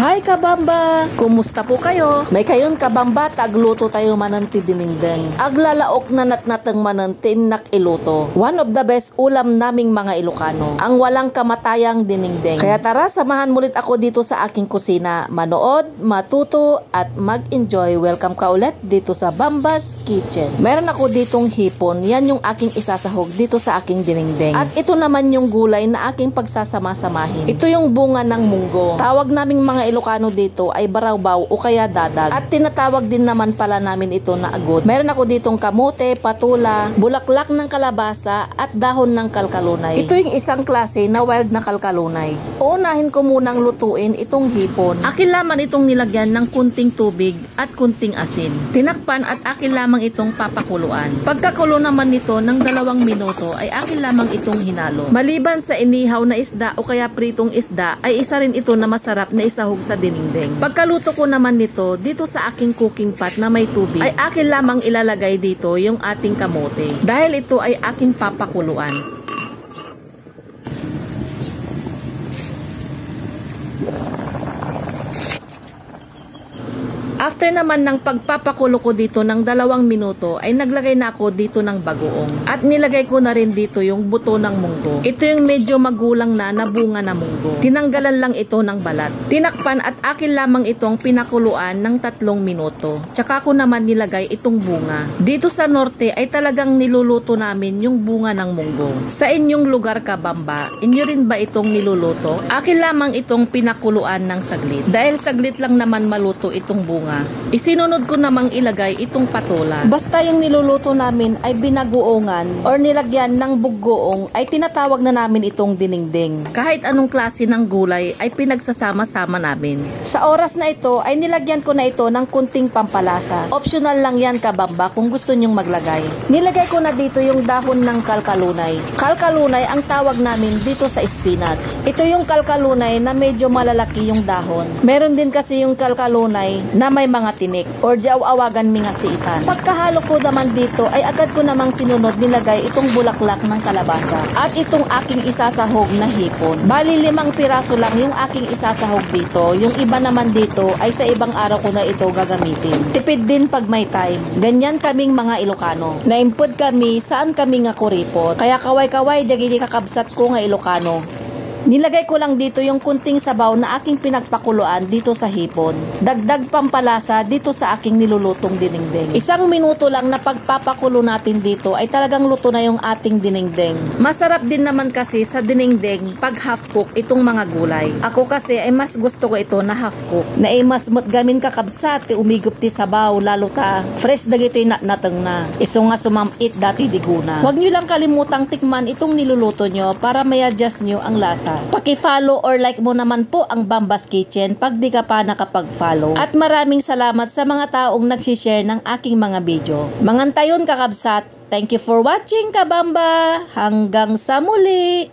Hi kabamba! Kumusta po kayo? May kayon kabamba, tagluto tayo mananti dinindeng. Aglalaok na natnatang mananti nak iluto. One of the best ulam naming mga Ilocano. Ang walang kamatayang dinindeng. Kaya tara, samahan mulit ako dito sa aking kusina. Manood, matuto, at mag-enjoy. Welcome ka ulit dito sa Bamba's Kitchen. Meron ako ditong hipon. Yan yung aking isasahog dito sa aking dinindeng. At ito naman yung gulay na aking pagsasama-samahin. Ito yung bunga ng munggo. Tawag naming mga Ilocano dito ay barawbaw o kaya dadag. At tinatawag din naman pala namin ito na agot. Meron ako ditong kamote, patula, bulaklak ng kalabasa at dahon ng kalkalunay. Ito yung isang klase na wild na kalkalunay. Uunahin ko munang lutuin itong hipon. Akin lamang itong nilagyan ng kunting tubig at kunting asin. Tinakpan at akin lamang itong papakuluan. Pagkakulo naman nito ng 2 minuto ay akin lamang itong hinalo. Maliban sa inihaw na isda o kaya pritong isda ay isa rin ito na masarap na isahog sa dinindeng. Pagkaluto ko naman nito dito sa aking cooking pot na may tubig ay akin lamang ilalagay dito yung ating kamote dahil ito ay aking papakuluan. After naman ng pagpapakulo ko dito ng 2 minuto ay naglagay na ako dito ng bagoong. At nilagay ko na rin dito yung buto ng munggo. Ito yung medyo magulang na bunga na munggo. Tinanggalan lang ito ng balat. Tinakpan at akin lamang itong pinakuluan ng 3 minuto. Tsaka ko naman nilagay itong bunga. Dito sa norte ay talagang niluluto namin yung bunga ng munggo. Sa inyong lugar kabamba, inyo rin ba itong niluluto? Akin lamang itong pinakuluan ng saglit. Dahil saglit lang naman maluto itong bunga. Isinunod ko namang ilagay itong patula. Basta yung niluluto namin ay binagoongan or nilagyan ng buggoong ay tinatawag na namin itong dinindeng. Kahit anong klase ng gulay ay pinagsasama-sama namin. Sa oras na ito ay nilagyan ko na ito ng kunting pampalasa. Optional lang yan kabamba kung gusto nyong maglagay. Nilagay ko na dito yung dahon ng kalkalunay. Kalkalunay ang tawag namin dito sa spinach. Ito yung kalkalunay na medyo malalaki yung dahon. Meron din kasi yung kalkalunay na may mga tinik or diaw-awagan mga siitan. Pagkahalo ko naman dito ay agad ko namang sinunod nilagay itong bulaklak ng kalabasa at itong aking isasahog na hipon. Bali 5 piraso lang yung aking isasahog dito. Yung iba naman dito ay sa ibang araw ko na ito gagamitin. Tipid din pag may time. Ganyan kaming mga Ilocano. Naimpod kami saan kami nga kuripot. Kaya kaway-kaway dagiti kakabsat ko nga Ilocano. Nilagay ko lang dito yung kunting sabaw na aking pinagpakuluan dito sa hipon. Dagdag pampalasa dito sa aking nilulutong dinengdeng. 1 minuto lang na pagpapakulo natin dito ay talagang luto na yung ating dinengdeng. Masarap din naman kasi sa dinengdeng pag half cook itong mga gulay. Ako kasi ay mas gusto ko ito na half cook. Na ay mas gamin kakabsat, umigup ti sabaw, lalo ta fresh dagito'y natang na. Iso nga sumamit dati diguna. Huwag nyo lang kalimutang tikman itong niluluto nyo para may adjust nyo ang lasa. Paki-follow or like mo naman po ang Bamba's Kitchen pag di ka pa nakapag-follow. At maraming salamat sa mga taong nag-share ng aking mga video. Mangantayon kakabsat. Thank you for watching kabamba. Hanggang sa muli.